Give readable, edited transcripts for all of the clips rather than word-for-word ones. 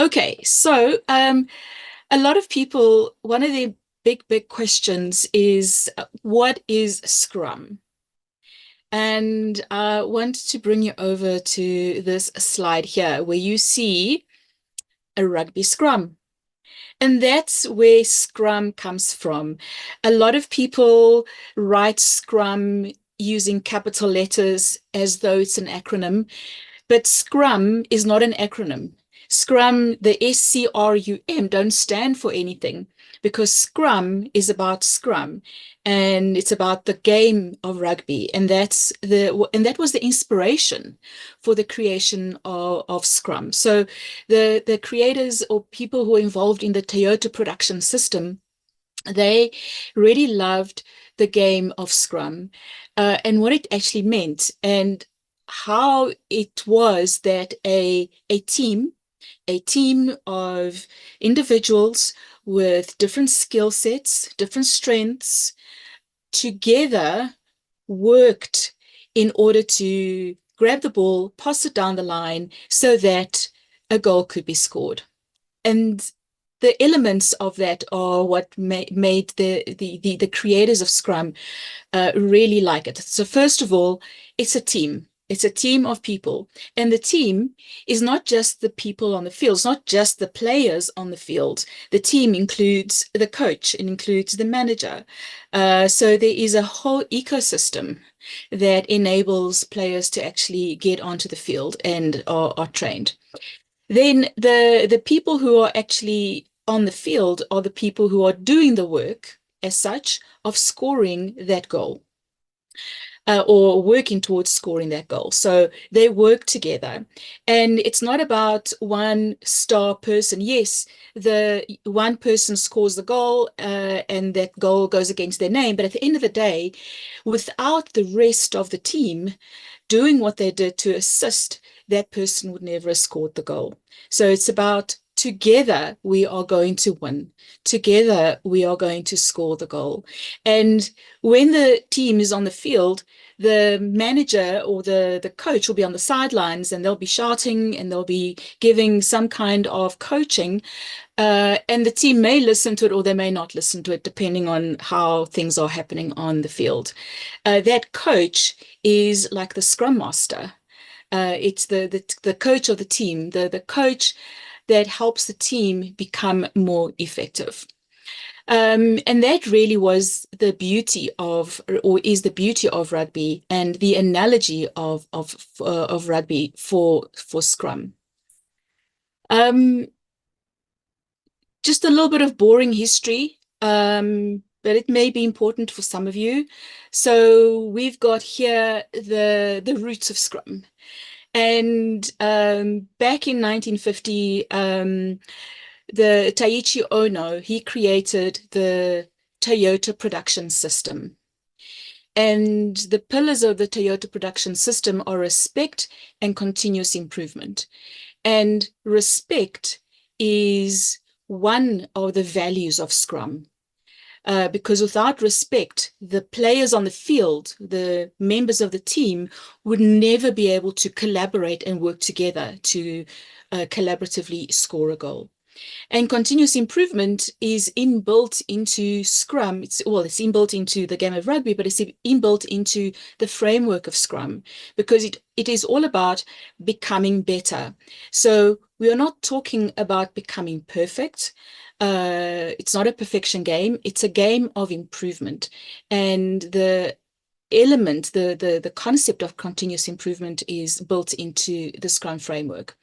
Okay, so a lot of people, one of the big questions is what is Scrum? And I want to bring you over to this slide here where you see a rugby scrum. And that's where Scrum comes from. A lot of people write Scrum using capital letters as though it's an acronym. But Scrum is not an acronym. Scrum, the SCRUM, don't stand for anything because Scrum is about Scrum and it's about the game of rugby. And that was the inspiration for the creation of Scrum. So the creators or people who are involved in the Toyota production system, they really loved the game of Scrum and what it actually meant. And how it was that a team of individuals with different skill sets, different strengths, together worked in order to grab the ball, pass it down the line so that a goal could be scored. And the elements of that are what made the creators of Scrum really like it. So first of all, it's a team. It's a team of people. And the team is not just the people on the field. It's not just the players on the field. The team includes the coach. It includes the manager. So there is a whole ecosystem that enables players to actually get onto the field and are trained. Then the people who are actually on the field are the people who are doing the work as such of scoring that goal or working towards scoring that goal. So they work together. And it's not about one star person. Yes, the one person scores the goal and that goal goes against their name. But at the end of the day, without the rest of the team doing what they did to assist, that person would never have scored the goal. So it's about together we are going to win. Together we are going to score the goal. And when the team is on the field, the manager or the coach will be on the sidelines and they'll be shouting and they'll be giving some kind of coaching. And the team may listen to it or they may not listen to it, depending on how things are happening on the field. That coach is like the scrum master. It's the coach of the team, the coach that helps the team become more effective. And that really was the beauty of, or is the beauty of rugby and the analogy of rugby for Scrum. Um, just a little bit of boring history, but it may be important for some of you. So we've got here the roots of Scrum. And back in 1950, the Taiichi Ono, he created the Toyota production system. And the pillars of the Toyota production system are respect and continuous improvement. And respect is one of the values of Scrum. Because without respect, the players on the field, the members of the team, would never be able to collaborate and work together to collaboratively score a goal. And continuous improvement is inbuilt into Scrum. It's inbuilt into the game of rugby, but it's inbuilt into the framework of Scrum because it is all about becoming better. So we are not talking about becoming perfect. It's not a perfection game. It's a game of improvement. And the element, the concept of continuous improvement is built into the Scrum framework.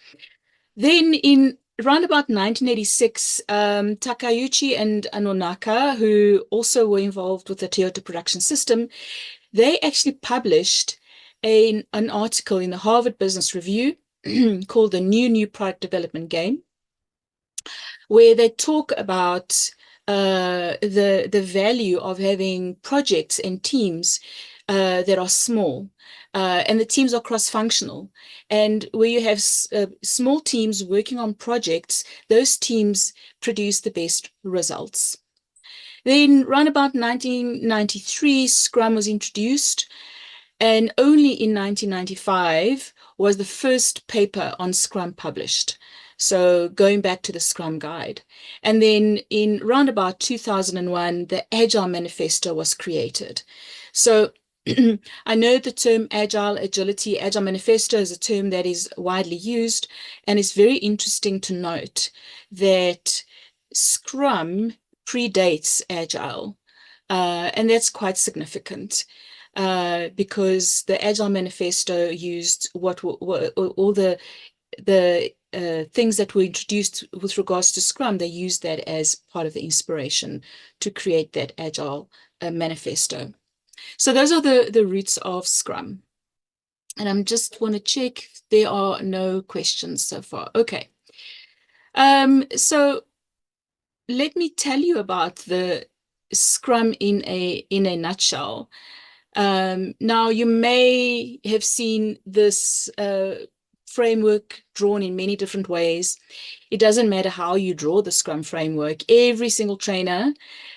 Then in around about 1986, Takeuchi and Anonaka, who also were involved with the Toyota production system, they actually published an article in the Harvard Business Review called the New Product Development Game, where they talk about the value of having projects and teams that are small. And the teams are cross-functional. And where you have small teams working on projects, those teams produce the best results. Then around about 1993, Scrum was introduced. And only in 1995 was the first paper on Scrum published. So going back to the Scrum Guide. And then in round about 2001, the Agile Manifesto was created. So I know the term agile, agility, agile manifesto is a term that is widely used, and it's very interesting to note that Scrum predates agile, and that's quite significant because the agile manifesto used what all the things that were introduced with regards to Scrum. They used that as part of the inspiration to create that agile manifesto. So those are the roots of Scrum. And I'm just want to check if there are no questions so far. Okay. So let me tell you about the Scrum in a nutshell. Now you may have seen this framework drawn in many different ways. It doesn't matter how you draw the Scrum framework. Every single trainer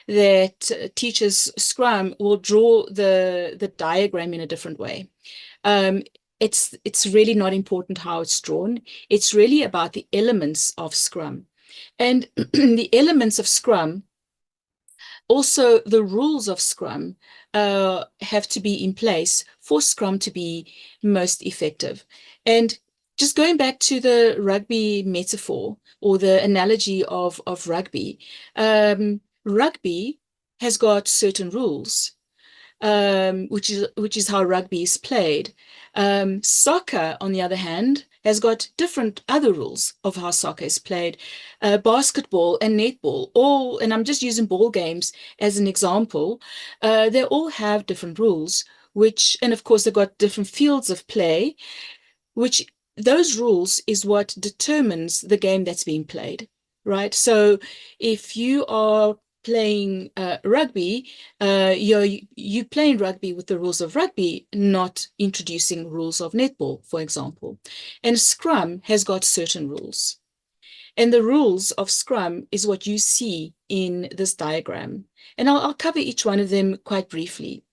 that teaches Scrum will draw the diagram in a different way. Um, it's really not important how it's drawn. It's really about the elements of Scrum. And the elements of Scrum, also the rules of Scrum, have to be in place for Scrum to be most effective. And just going back to the rugby metaphor or the analogy of rugby, rugby has got certain rules, which is how rugby is played. Soccer, on the other hand, has got different other rules of how soccer is played. Basketball and netball, all, and I'm just using ball games as an example, they all have different rules, and of course they've got different fields of play, which those rules is what determines the game that's being played, right? So if you are playing rugby, you playing rugby with the rules of rugby, not introducing rules of netball, for example. And Scrum has got certain rules. And the rules of Scrum is what you see in this diagram. And I'll cover each one of them quite briefly.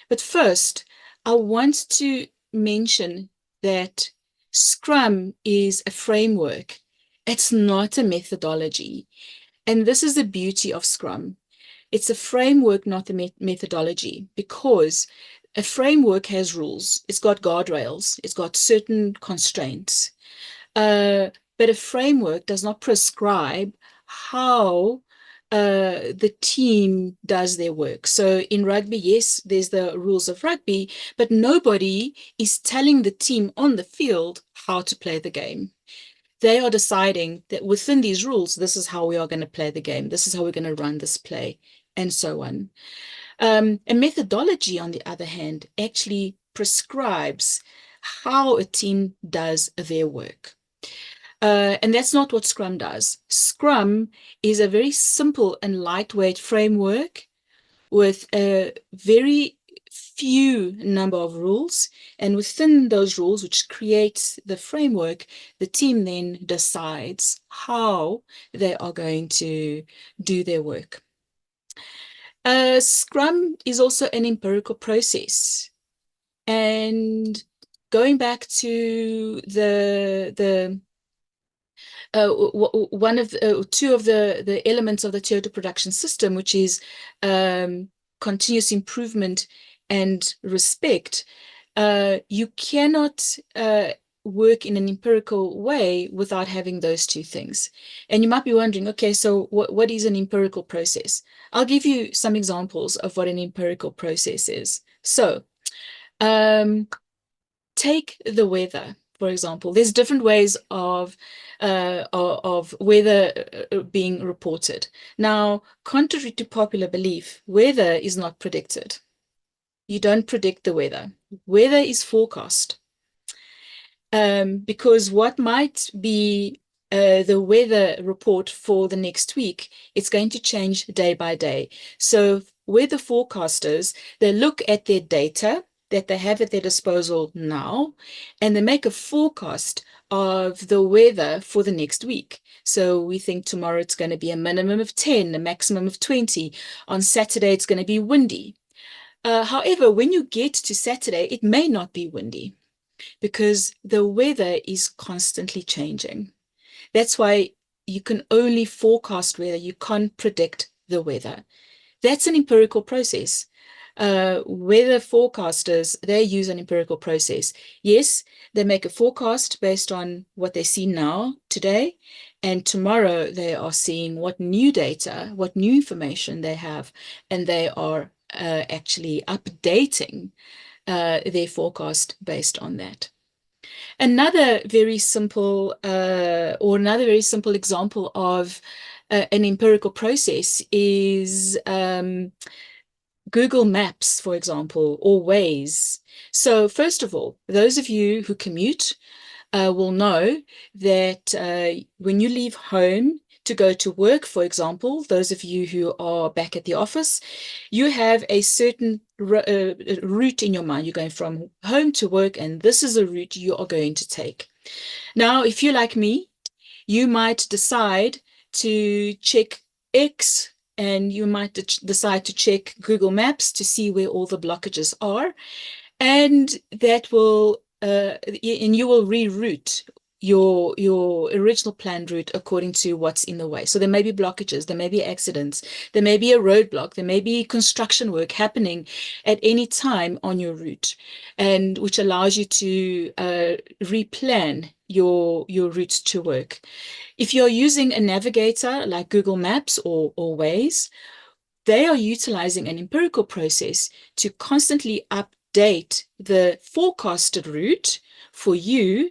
But first, I want to mention that Scrum is a framework. It's not a methodology. And this is the beauty of Scrum. It's a framework, not a methodology, because a framework has rules. It's got guardrails. It's got certain constraints. But a framework does not prescribe how the team does their work. So in rugby, yes, there's the rules of rugby, but nobody is telling the team on the field how to play the game. They are deciding that within these rules, this is how we are going to play the game. This is how we're going to run this play, and so on. A methodology, on the other hand, actually prescribes how a team does their work. And that's not what Scrum does. Scrum is a very simple and lightweight framework with a very few number of rules. And within those rules, which creates the framework, the team then decides how they are going to do their work. Scrum is also an empirical process. And going back to one of two of the elements of the Toyota production system, which is continuous improvement and respect. You cannot work in an empirical way without having those two things. And you might be wondering, okay, so what is an empirical process? I'll give you some examples of what an empirical process is. So take the weather, for example. There's different ways of weather being reported. Now, contrary to popular belief, weather is not predicted. You don't predict the weather. Weather is forecast. Because what might be the weather report for the next week, it's going to change day by day. So weather forecasters, they look at their data that they have at their disposal now, and they make a forecast of the weather for the next week. So we think tomorrow it's going to be a minimum of 10, a maximum of 20. On Saturday, it's going to be windy. However, when you get to Saturday, it may not be windy because the weather is constantly changing. That's why you can only forecast weather. You can't predict the weather. That's an empirical process. Weather forecasters, they use an empirical process. Yes, they make a forecast based on what they see now, today, and tomorrow they are seeing what new data, what new information they have, and they are actually updating their forecast based on that. Another very simple example of an empirical process is Google Maps, for example, or Waze. So first of all, those of you who commute will know that when you leave home to go to work, for example, those of you who are back at the office, you have a certain route in your mind. You're going from home to work, and this is a route you are going to take. Now, if you're like me, you might decide to check X, and you might decide to check Google Maps to see where all the blockages are. And that will, and you will reroute your original planned route according to what's in the way. So there may be blockages, there may be accidents, there may be a roadblock, there may be construction work happening at any time on your route, and which allows you to replan your routes to work. If you're using a navigator like Google Maps or Waze, they are utilizing an empirical process to constantly update the forecasted route for you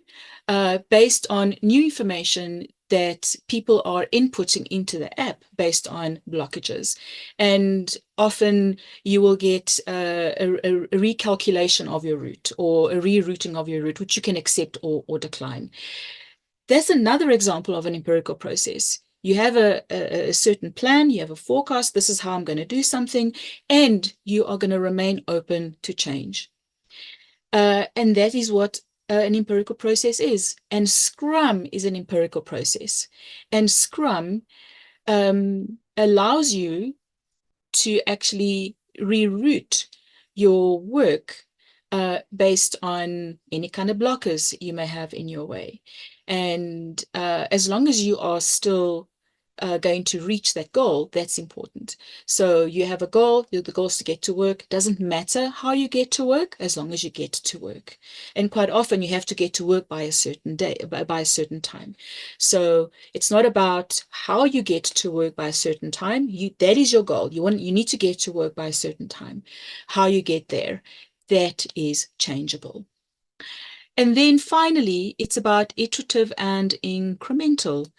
based on new information that people are inputting into the app based on blockages. And often you will get a recalculation of your route or a rerouting of your route, which you can accept or decline. That's another example of an empirical process. You have a certain plan, you have a forecast, this is how I'm going to do something, and you are going to remain open to change. And that is what an empirical process is. And Scrum is an empirical process. And Scrum allows you to actually reroute your work based on any kind of blockers you may have in your way. And as long as you are still going to reach that goal, that's important. So you have a goal, the goal is to get to work. Doesn't matter how you get to work, as long as you get to work. And quite often you have to get to work by a certain day, by a certain time. So it's not about how you get to work by a certain time. That is your goal. You need to get to work by a certain time. How you get there, that is changeable. And then finally, it's about iterative and incremental.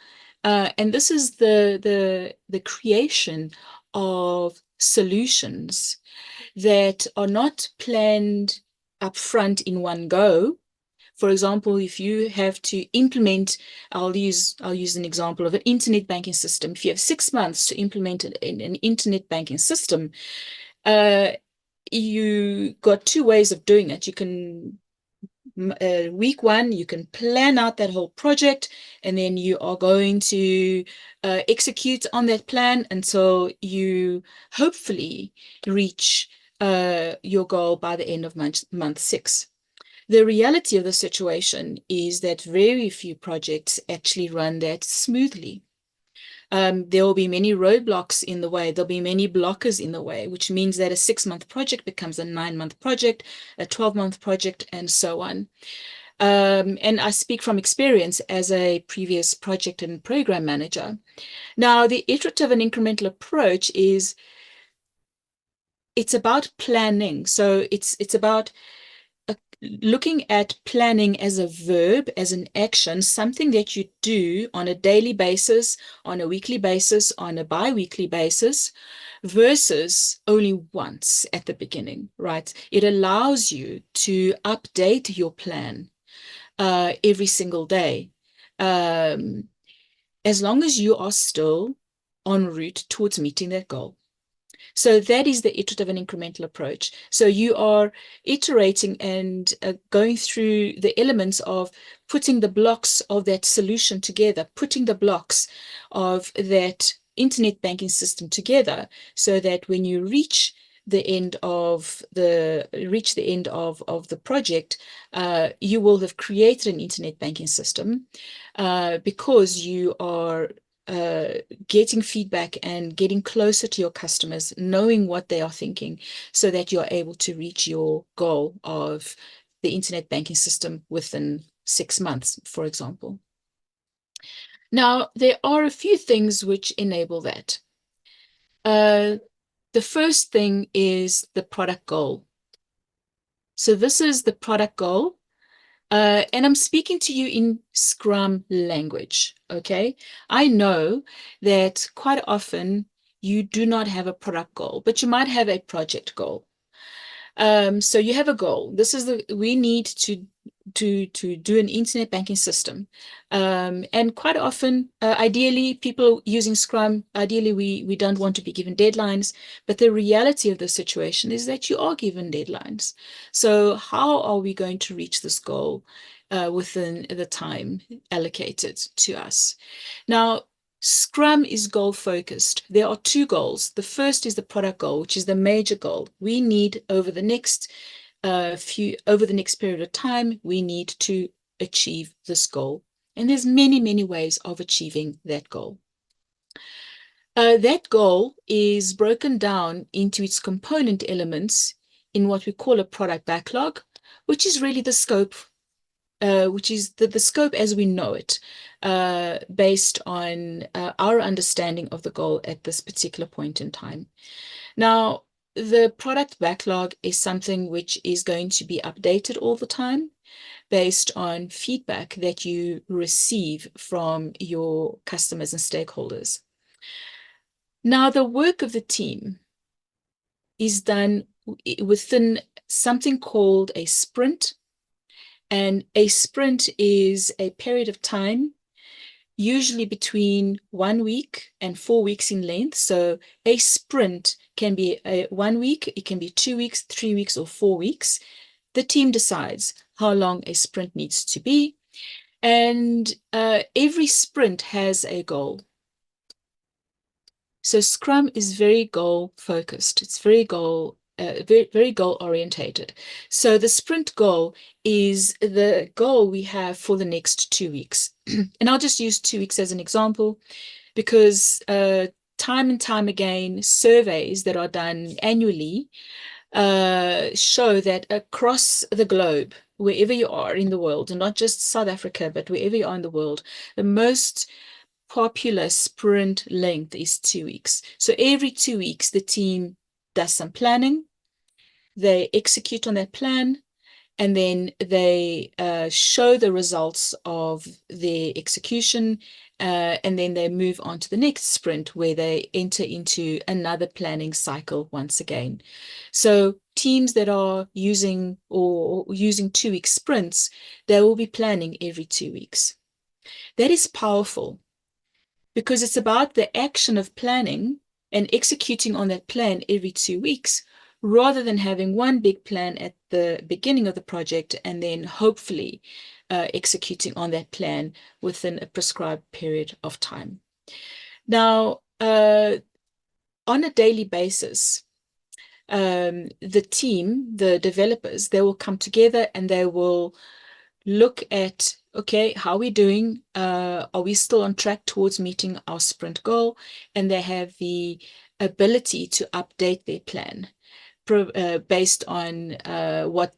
And this is the creation of solutions that are not planned upfront in one go. For example, if you have to implement, I'll use an example of an internet banking system. If you have 6 months to implement an internet banking system, you got two ways of doing it. You can week one, you can plan out that whole project, and then you are going to execute on that plan until you hopefully reach your goal by the end of month 6. The reality of the situation is that very few projects actually run that smoothly. There will be many roadblocks in the way. There'll be many blockers in the way, which means that a 6-month project becomes a 9-month project, a 12-month project, and so on. And I speak from experience as a previous project and program manager. Now, the iterative and incremental approach it's about planning. So it's about looking at planning as a verb, as an action, something that you do on a daily basis, on a weekly basis, on a bi-weekly basis, versus only once at the beginning, right? It allows you to update your plan every single day, as long as you are still en route towards meeting that goal. So that is the iterative and incremental approach. So you are iterating and going through the elements of putting the blocks of that solution together, putting the blocks of that internet banking system together, so that when you reach the end of the project, you will have created an internet banking system because you are getting feedback and getting closer to your customers, knowing what they are thinking, so that you're able to reach your goal of the internet banking system within 6 months, for example. Now, there are a few things which enable that. The first thing is the product goal. So this is the product goal. And I'm speaking to you in Scrum language, okay? I know that quite often you do not have a product goal, but you might have a project goal. So you have a goal. We need to do an internet banking system. And quite often, ideally, people using Scrum, ideally, we don't want to be given deadlines, but the reality of the situation is that you are given deadlines. So how are we going to reach this goal within the time allocated to us? Now, Scrum is goal focused. There are two goals. The first is the product goal, which is the major goal. We need over the next period of time, we need to achieve this goal. And there's many, many ways of achieving that goal. That goal is broken down into its component elements in what we call a product backlog, which is really the scope, which is the scope as we know it, based on our understanding of the goal at this particular point in time. Now, the product backlog is something which is going to be updated all the time based on feedback that you receive from your customers and stakeholders. Now, the work of the team is done within something called a sprint. And a sprint is a period of time, usually between 1 week and 4 weeks in length. So a sprint can be 1 week, it can be 2 weeks, 3 weeks, or 4 weeks. The team decides how long a sprint needs to be. And every sprint has a goal. So Scrum is very goal focused. It's very goal orientated. So the sprint goal is the goal we have for the next 2 weeks. And I'll just use 2 weeks as an example because time and time again, surveys that are done annually show that across the globe, wherever you are in the world, and not just South Africa, but wherever you are in the world, the most popular sprint length is 2 weeks. So every 2 weeks, the team does some planning, they execute on that plan, and then they show the results of their execution, and then they move on to the next sprint where they enter into another planning cycle once again. So teams that are using 2-week sprints, they will be planning every 2 weeks. That is powerful because it's about the action of planning and executing on that plan every 2 weeks, rather than having one big plan at the beginning of the project and then hopefully executing on that plan within a prescribed period of time. Now, on a daily basis, the team, the developers, they will come together and they will look at, okay, how are we doing? Are we still on track towards meeting our sprint goal? And they have the ability to update their plan based on what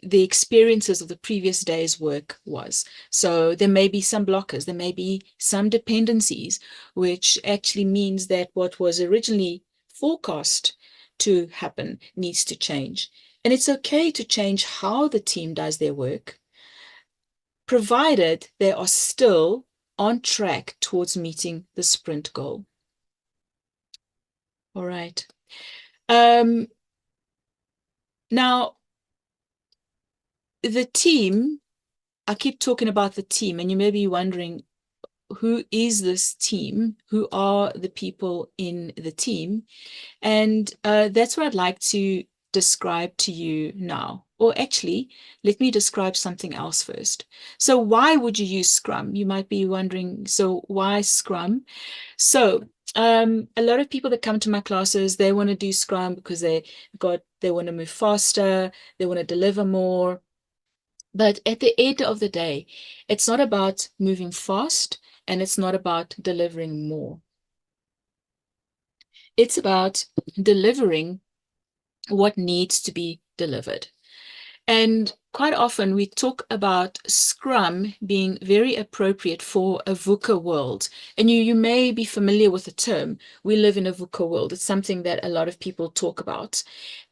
the experiences of the previous day's work was. So there may be some blockers, there may be some dependencies, which actually means that what was originally forecast to happen needs to change. And it's okay to change how the team does their work, provided they are still on track towards meeting the sprint goal. All right. Now, the team, I keep talking about the team, and you may be wondering, who is this team? Who are the people in the team? And that's what I'd like to describe to you now. Or actually, let me describe something else first. So why would you use Scrum? You might be wondering, so why Scrum? So A lot of people that come to my classes, they want to do Scrum because they want to move faster, they want to deliver more. But at the end of the day, it's not about moving fast and it's not about delivering more. It's about delivering what needs to be delivered. And quite often we talk about Scrum being very appropriate for a VUCA world. And you may be familiar with the term. We live in a VUCA world. It's something that a lot of people talk about.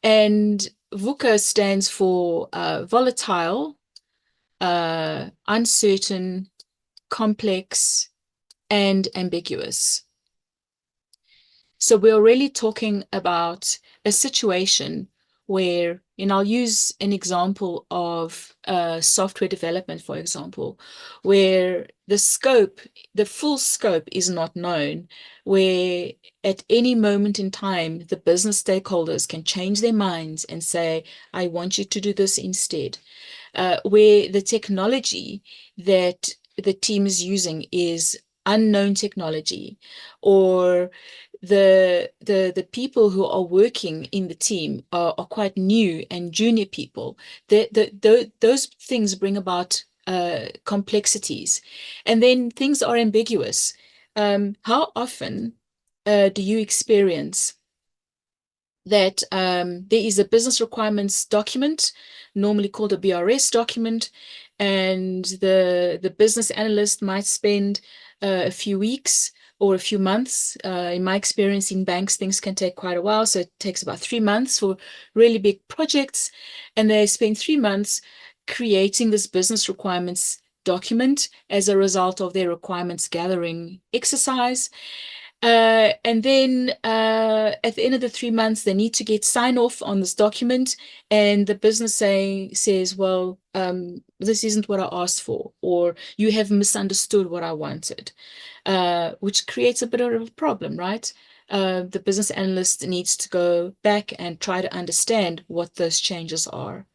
And VUCA stands for volatile, uncertain, complex, and ambiguous. So we're really talking about a situation where, and I'll use an example of software development, for example, where the full scope is not known, where at any moment in time, the business stakeholders can change their minds and say, I want you to do this instead. Where the technology that the team is using is unknown technology, or the people who are working in the team are quite new and junior people. Those things bring about complexities, and then things are ambiguous. How often do you experience that there is a business requirements document, normally called a BRS document, and the business analyst might spend a few weeks or a few months. In my experience in banks, things can take quite a while, so it takes about 3 months for really big projects, and they spend 3 months creating this business requirements document as a result of their requirements gathering exercise. And then at the end of the 3 months, they need to get sign off on this document, and the business says, well, this isn't what I asked for, or you have misunderstood what I wanted, which creates a bit of a problem, right? The business analyst needs to go back and try to understand what those changes are.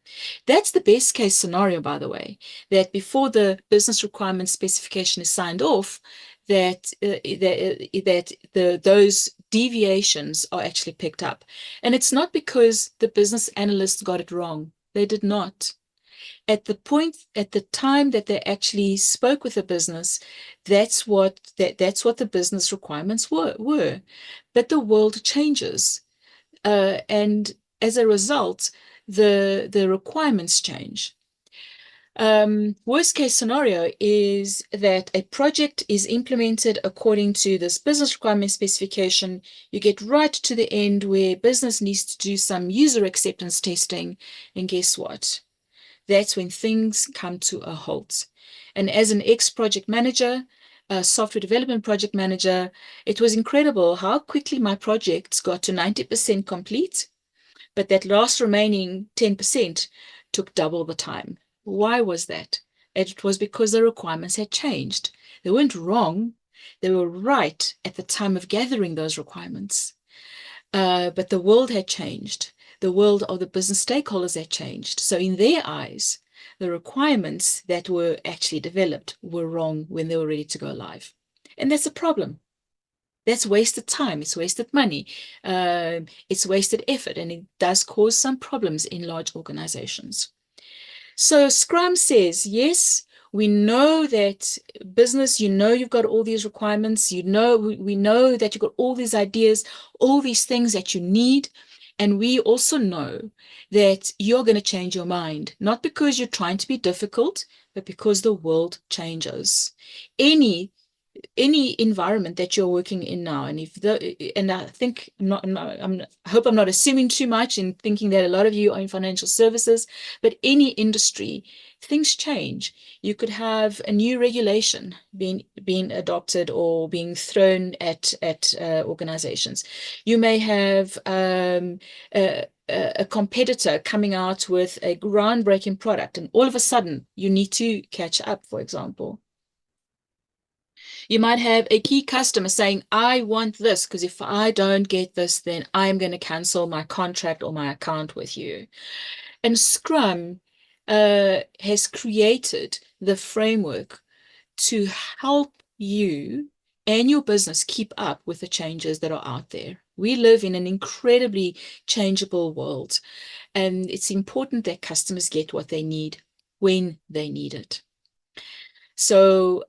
That's the best case scenario, by the way, that before the business requirement specification is signed off, that those deviations are actually picked up. And it's not because the business analysts got it wrong. They did not. At the time that they actually spoke with the business, that's what the business requirements were. But the world changes. And as a result, the requirements change. Worst case scenario is that a project is implemented according to this business requirement specification. You get right to the end where business needs to do some user acceptance testing. And guess what? That's when things come to a halt. And as an ex-project manager, a software development project manager, it was incredible how quickly my projects got to 90% complete, but that last remaining 10% took double the time. Why was that? It was because the requirements had changed. They weren't wrong. They were right at the time of gathering those requirements. But the world had changed. The world of the business stakeholders had changed. So in their eyes, the requirements that were actually developed were wrong when they were ready to go live. And that's a problem. That's wasted time. It's wasted money. It's wasted effort, and it does cause some problems in large organizations. So Scrum says, yes, we know that business, you've got all these requirements, we know that you've got all these ideas, all these things that you need. And we also know that you're going to change your mind, not because you're trying to be difficult, but because the world changes. Any environment that you're working in now, and I think I hope I'm not assuming too much in thinking that a lot of you are in financial services, but any industry, things change. You could have a new regulation being adopted or being thrown at organizations. You may have a competitor coming out with a groundbreaking product, and all of a sudden you need to catch up, for example. You might have a key customer saying, I want this because if I don't get this, then I'm going to cancel my contract or my account with you. And Scrum has created the framework to help you and your business keep up with the changes that are out there. We live in an incredibly changeable world, and it's important that customers get what they need when they need it. So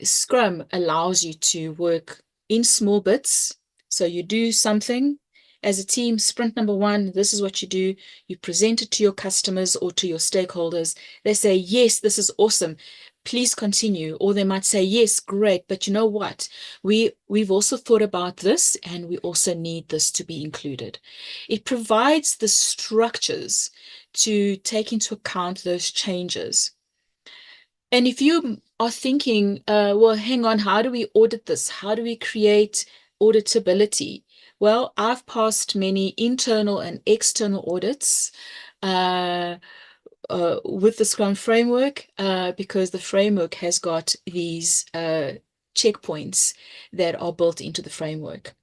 Scrum allows you to work in small bits. So you do something as a team, sprint number one, this is what you do. You present it to your customers or to your stakeholders. They say, yes, this is awesome. Please continue. Or they might say, yes, great. But you know what? We've also thought about this, and we also need this to be included. It provides the structures to take into account those changes. And if you are thinking, well, hang on, how do we audit this? How do we create auditability? Well, I've passed many internal and external audits uh, with the Scrum framework because the framework has got these checkpoints that are built into the framework.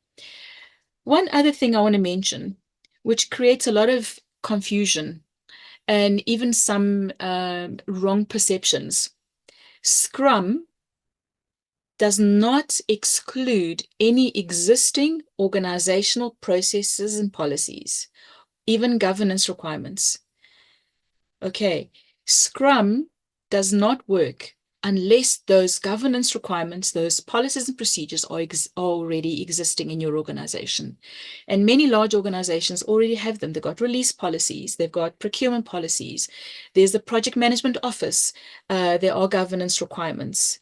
One other thing I want to mention, which creates a lot of confusion and even some wrong perceptions. Scrum does not exclude any existing organizational processes and policies, even governance requirements. Okay, Scrum does not work unless those governance requirements, those policies and procedures are already existing in your organization. And many large organizations already have them. They've got release policies, they've got procurement policies, there's the project management office, there are governance requirements.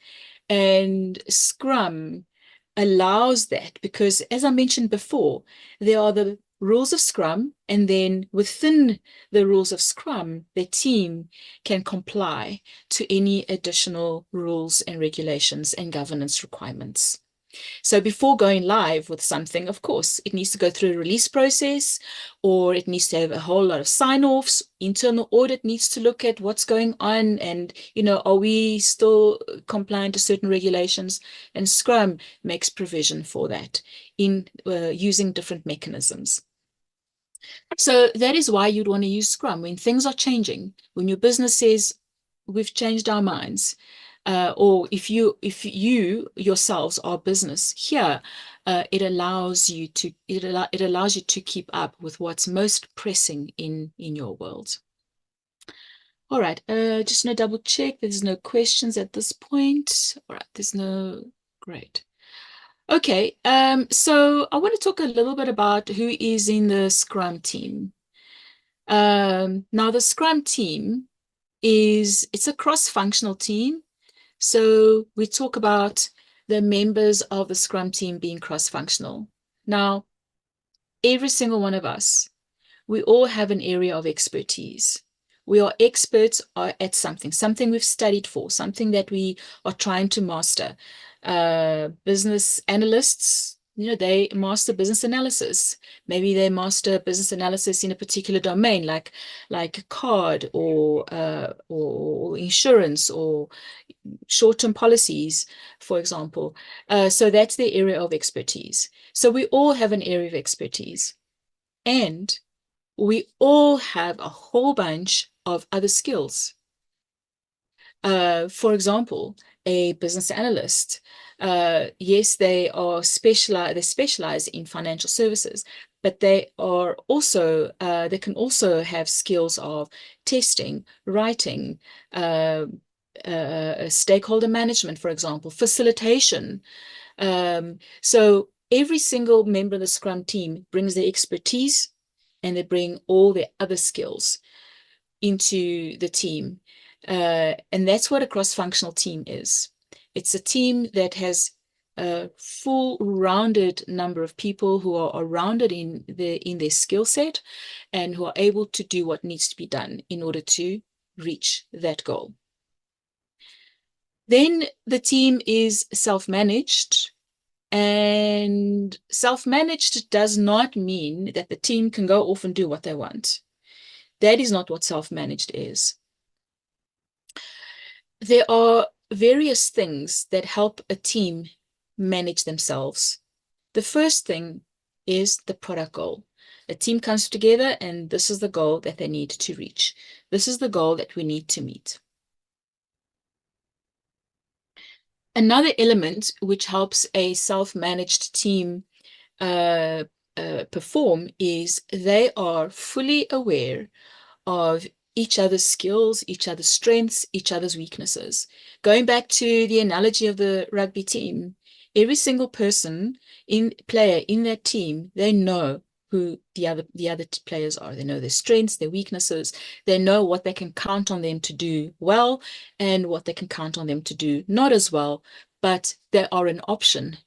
And Scrum allows that because, as I mentioned before, there are the rules of Scrum, and then within the rules of Scrum, the team can comply to any additional rules and regulations and governance requirements. So before going live with something, of course, it needs to go through a release process, or it needs to have a whole lot of sign-offs. Internal audit needs to look at what's going on and, are we still compliant to certain regulations? And Scrum makes provision for that in using different mechanisms. So that is why you'd want to use Scrum when things are changing, when your business says, we've changed our minds, or if you yourselves are business here, it allows you to keep up with what's most pressing in your world. All right, just gonna double check. There's no questions at this point. All right, great. Okay, so I want to talk a little bit about who is in the Scrum team. Now the Scrum team it's a cross-functional team. So we talk about the members of the Scrum team being cross-functional. Now, every single one of us, we all have an area of expertise. We are experts at something we've studied for, something that we are trying to master. Business analysts, they master business analysis. Maybe they master business analysis in a particular domain, like card or insurance or short-term policies, for example. So that's the area of expertise. So we all have an area of expertise. And we all have a whole bunch of other skills. For example, a business analyst, yes, they specialize in financial services, but they can also have skills of testing, writing, stakeholder management, for example, facilitation. So every single member of the Scrum team brings their expertise, and they bring all their other skills into the team. And that's what a cross-functional team is. It's a team that has a full rounded number of people who are rounded in their skill set and who are able to do what needs to be done in order to reach that goal. Then the team is self-managed. And self-managed does not mean that the team can go off and do what they want. That is not what self-managed is. There are various things that help a team manage themselves. The first thing is the product goal. A team comes together and this is the goal that they need to reach. This is the goal that we need to meet. Another element which helps a self-managed team uh, perform is they are fully aware of each other's skills, each other's strengths, each other's weaknesses. Going back to the analogy of the rugby team, every single player in that team, they know who the other players are. They know their strengths, their weaknesses. They know what they can count on them to do well and what they can count on them to do not as well, but they are an option.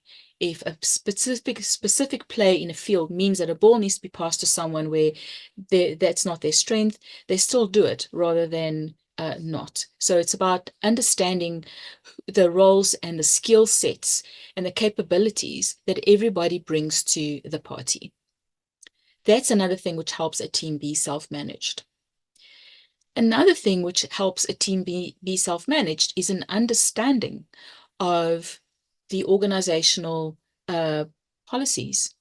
If a specific play in a field means that a ball needs to be passed to someone where that's not their strength, they still do it rather than not. So it's about understanding the roles and the skill sets and the capabilities that everybody brings to the party. That's another thing which helps a team be self-managed. Another thing which helps a team be self-managed is an understanding of the organizational policies.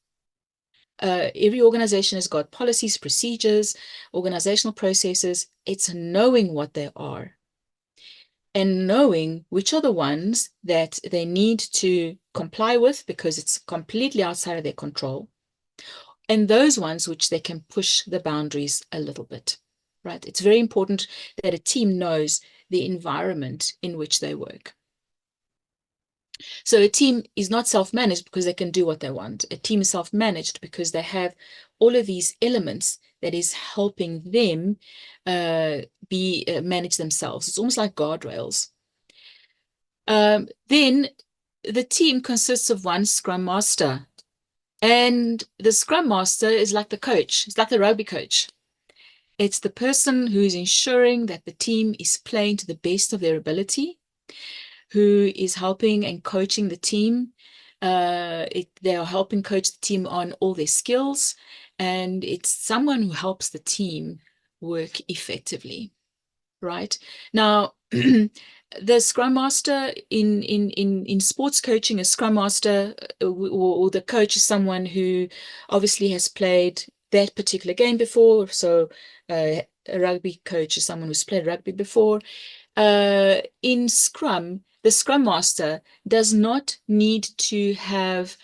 Every organization has got policies, procedures, organizational processes. It's knowing what they are and knowing which are the ones that they need to comply with because it's completely outside of their control, and those ones which they can push the boundaries a little bit, right? It's very important that a team knows the environment in which they work. So a team is not self-managed because they can do what they want. A team is self-managed because they have all of these elements that is helping them manage themselves. It's almost like guardrails. Then the team consists of one Scrum Master. And the Scrum Master is like the coach. It's like the rugby coach. It's the person who is ensuring that the team is playing to the best of their ability, who is helping and coaching the team. They are helping coach the team on all their skills, and it's someone who helps the team work effectively, right? Now, the Scrum Master in sports coaching, a Scrum Master or the coach is someone who obviously has played that particular game before. So a rugby coach is someone who's played rugby before. In Scrum, the Scrum Master does not need to have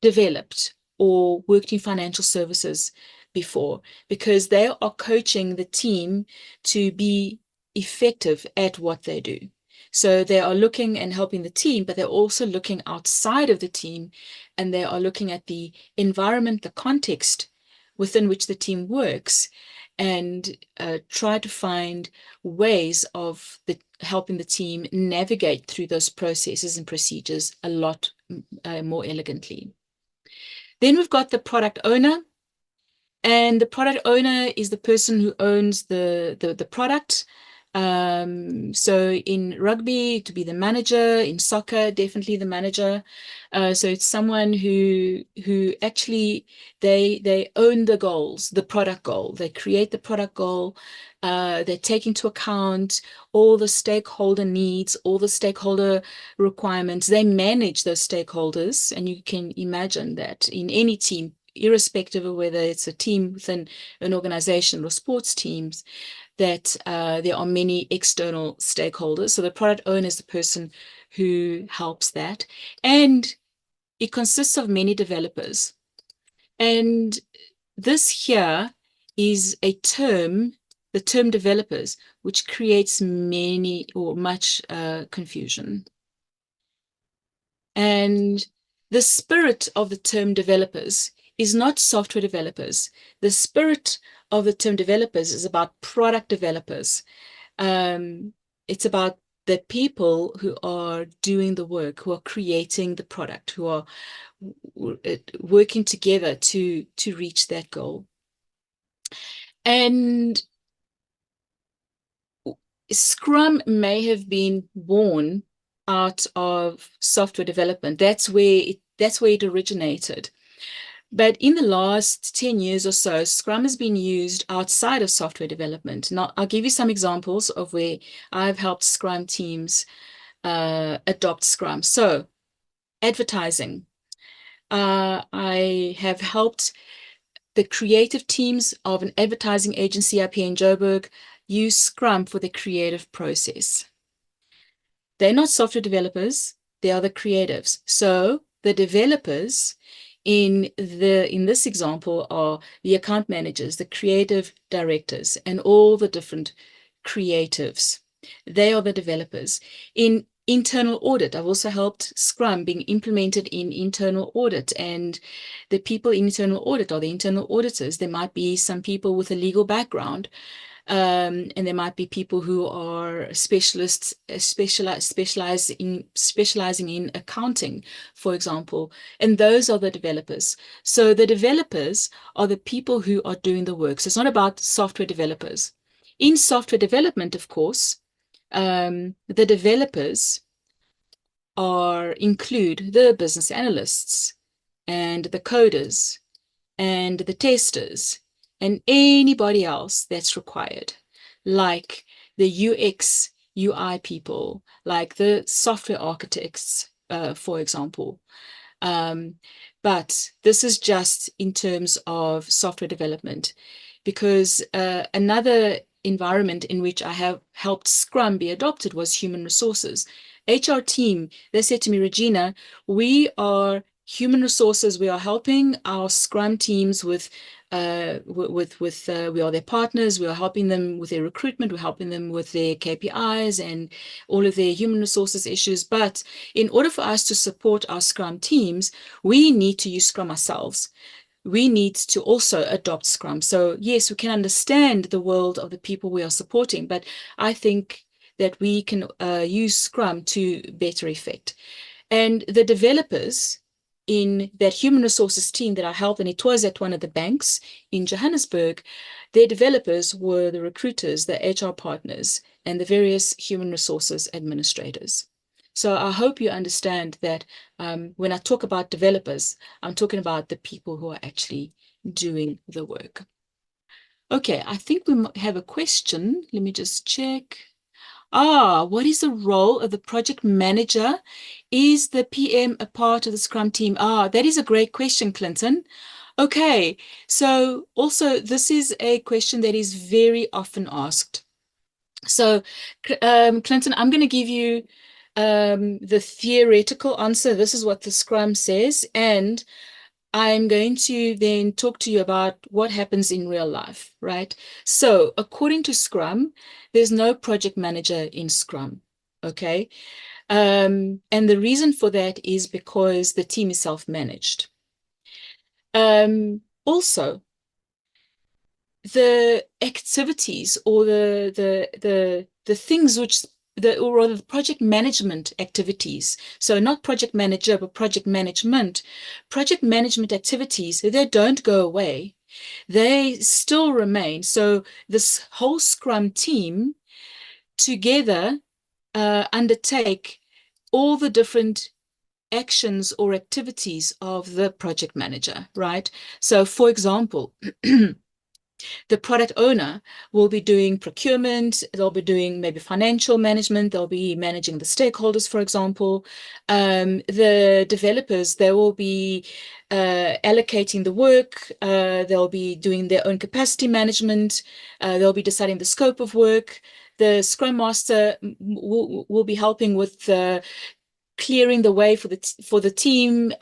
developed or worked in financial services before, because they are coaching the team to be effective at what they do. So they are looking and helping the team, but they're also looking outside of the team, and they are looking at the environment, the context within which the team works, and try to find ways of helping the team navigate through those processes and procedures a lot more elegantly. Then we've got the product owner. And the product owner is the person who owns the product. So in rugby, to be the manager, in soccer, definitely the manager. So it's someone who actually they own the goals, the product goal. They create the product goal. They take into account all the stakeholder needs, all the stakeholder requirements. They manage those stakeholders, and you can imagine that in any team, irrespective of whether it's a team within an organization or sports teams, that there are many external stakeholders. So the product owner is the person who helps that. And it consists of many developers. And this here is a term, the term developers, which creates many or much confusion. And the spirit of the term developers is not software developers. The spirit of the term developers is about product developers. It's about the people who are doing the work, who are creating the product, who are working together to reach that goal. And Scrum may have been born out of software development. That's where it originated. But in the last 10 years or so, Scrum has been used outside of software development. Now, I'll give you some examples of where I've helped Scrum teams adopt Scrum. So, advertising. I have helped the creative teams of an advertising agency up here in Joburg use Scrum for the creative process. They're not software developers, they are the creatives. So the developers in this example are the account managers, the creative directors, and all the different creatives. They are the developers. In internal audit, I've also helped Scrum being implemented in internal audit, and the people in internal audit are the internal auditors. There might be some people with a legal background, and there might be people who are specialists, specializing in accounting, for example, and those are the developers. So the developers are the people who are doing the work. So it's not about software developers. In software development, of course, the developers include the business analysts and the coders and the testers and anybody else that's required, like the UX, UI people, like the software architects, for example. Um, but this is just in terms of software development, because another environment in which I have helped Scrum be adopted was human resources. HR team, they said to me, Regina, we are human resources. We are helping our Scrum teams with we are their partners. We are helping them with their recruitment. We're helping them with their KPIs and all of their human resources issues. But in order for us to support our Scrum teams, we need to use Scrum ourselves. We need to also adopt Scrum. So yes, we can understand the world of the people we are supporting, but I think that we can use Scrum to better effect. And the developers in that human resources team that I helped, and it was at one of the banks in Johannesburg, their developers were the recruiters, the HR partners, and the various human resources administrators. So I hope you understand that when I talk about developers, I'm talking about the people who are actually doing the work. Okay, I think we have a question. Let me just check. What is the role of the project manager? Is the PM a part of the Scrum team? That is a great question, Clinton. Okay, so also this is a question that is very often asked. So, Clinton, I'm going to give you the theoretical answer. This is what the Scrum says, and I'm going to then talk to you about what happens in real life, right? So, according to Scrum, there's no project manager in Scrum, okay? And the reason for that is because the team is self-managed. Also, the activities or the things which or rather the project management activities. So not project manager, but project management. Project management activities, they don't go away. They still remain. So this whole Scrum team together undertake all the different actions or activities of the project manager, right? So for example, the product owner will be doing procurement, they'll be doing maybe financial management, they'll be managing the stakeholders, for example. The developers, they will be allocating the work, they'll be doing their own capacity management, they'll be deciding the scope of work. The Scrum Master will be helping with clearing the way for the team,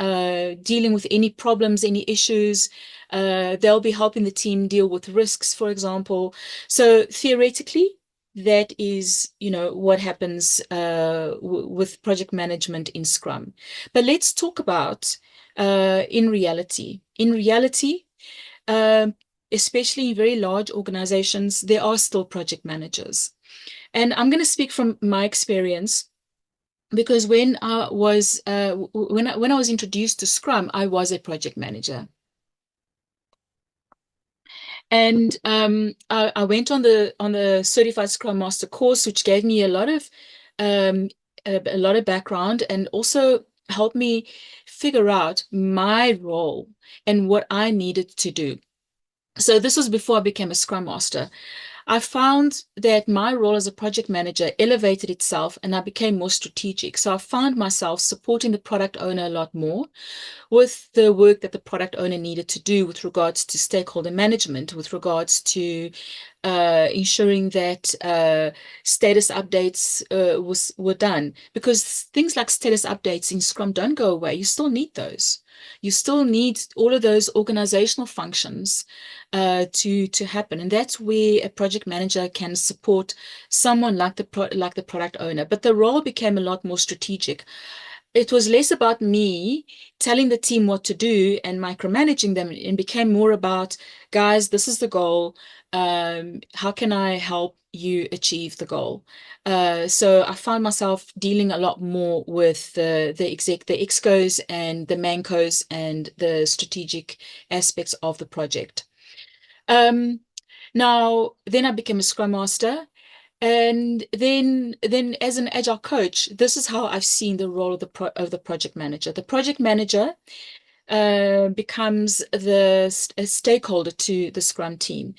dealing with any problems, any issues. They'll be helping the team deal with risks, for example. So theoretically, that is, what happens with project management in Scrum. But let's talk about in reality. In reality, especially in very large organizations, there are still project managers. And I'm going to speak from my experience, because when I was introduced to Scrum, I was a project manager, and I went on the Certified Scrum Master course, which gave me a lot of background and also helped me figure out my role and what I needed to do. So this was before I became a Scrum Master. I found that my role as a project manager elevated itself and I became more strategic. So I found myself supporting the product owner a lot more with the work that the product owner needed to do with regards to stakeholder management, with regards to ensuring that status updates were done. Because things like status updates in Scrum don't go away. You still need those. You still need all of those organizational functions to happen, and that's where a project manager can support someone like the product owner. But the role became a lot more strategic. It was less about me telling the team what to do and micromanaging them and became more about, guys, this is the goal. How can I help you achieve the goal? So I found myself dealing a lot more with the excos and the mancos and the strategic aspects of the project. Um, Now, then I became a Scrum Master. And then as an agile coach, this is how I've seen the role of the project manager. The project manager becomes a stakeholder to the Scrum team.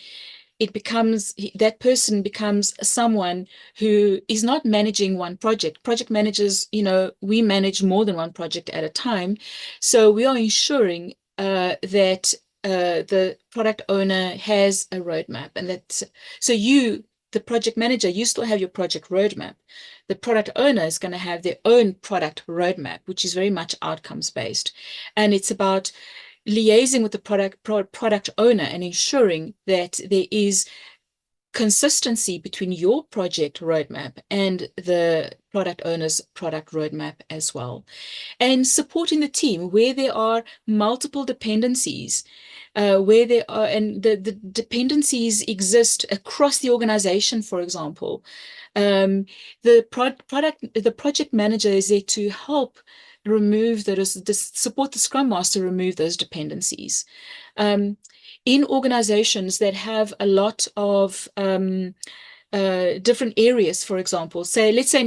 That person becomes someone who is not managing one project. Project managers, we manage more than one project at a time. So we are ensuring that the product owner has a roadmap, and the project manager, you still have your project roadmap. The product owner is going to have their own product roadmap, which is very much outcomes based. And it's about liaising with the product owner and ensuring that there is consistency between your project roadmap and the product owner's product roadmap as well. And supporting the team where there are multiple dependencies, where there are, and the dependencies exist across the organization, for example. Um, the project manager is there to help support the Scrum Master remove those dependencies. Um, in organizations that have a lot of different areas, for example, let's say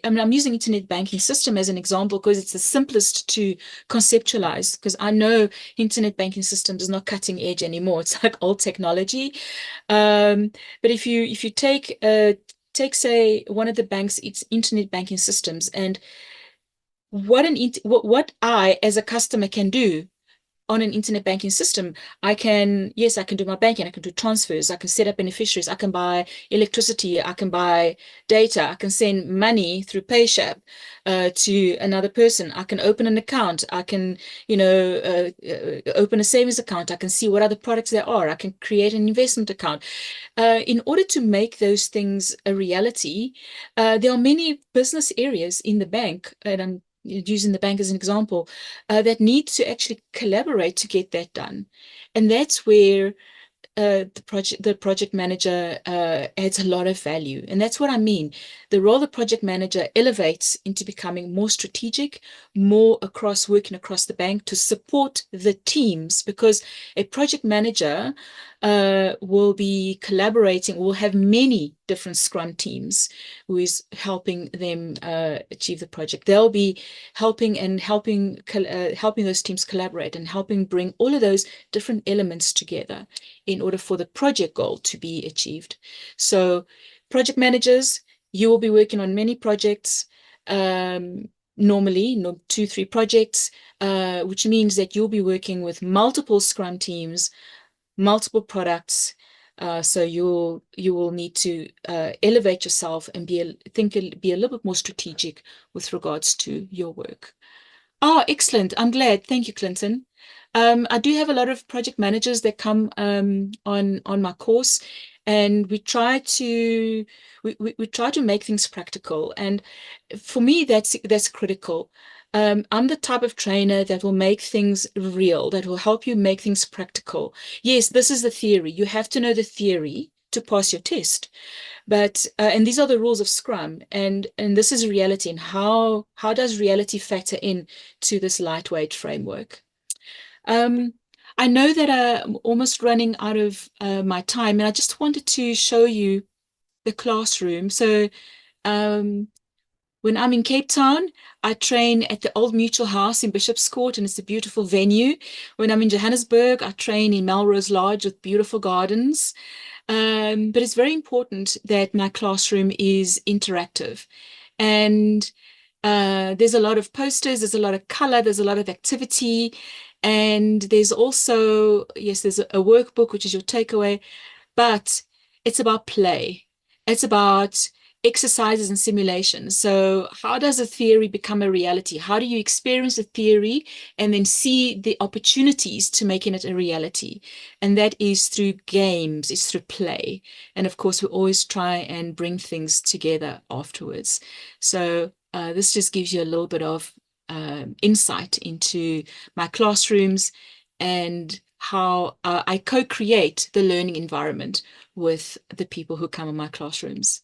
I'm using internet banking system as an example because it's the simplest to conceptualize, because I know internet banking systems is not cutting edge anymore. It's like old technology. But if you take say one of the bank's its internet banking systems, and what I as a customer can do on an internet banking system, yes, I can do my banking, I can do transfers, I can set up beneficiaries, I can buy electricity, I can buy data, I can send money through PayShap to another person, I can open an account, I can, open a savings account, I can see what other products there are, I can create an investment account. In order to make those things a reality, there are many business areas in the bank, and I'm using the bank as an example, that need to actually collaborate to get that done. And that's where the project manager adds a lot of value. And that's what I mean. The role of the project manager elevates into becoming more strategic, more working across the bank to support the teams, because a project manager will be collaborating, will have many different Scrum teams who is helping them achieve the project. They'll be helping those teams collaborate and helping bring all of those different elements together in order for the project goal to be achieved. So project managers, you will be working on many projects, normally, 2, 3 projects, which means that you'll be working with multiple Scrum teams, multiple products. So you will need to elevate yourself and be a little bit more strategic with regards to your work. Oh, excellent. I'm glad. Thank you, Clinton. I do have a lot of project managers that come on my course, and we try to make things practical. And for me, that's critical. I'm the type of trainer that will make things real, that will help you make things practical. Yes, this is the theory. You have to know the theory to pass your test. But and these are the rules of Scrum, and this is reality. And how does reality factor in to this lightweight framework? Um, I know that I'm almost running out of my time, and I just wanted to show you the classroom. So um, When I'm in Cape Town, I train at the Old Mutual House in Bishop's Court, and it's a beautiful venue. When I'm in Johannesburg, I train in Melrose Lodge with beautiful gardens. But it's very important that my classroom is interactive. And there's a lot of posters, there's a lot of color, there's a lot of activity. And there's also, yes, there's a workbook, which is your takeaway, but it's about play. It's about exercises and simulations. So, how does a theory become a reality? How do you experience a theory and then see the opportunities to making it a reality? And that is through games, it's through play. And of course, we always try and bring things together afterwards. So, this just gives you a little bit of insight into my classrooms and how I co-create the learning environment with the people who come in my classrooms.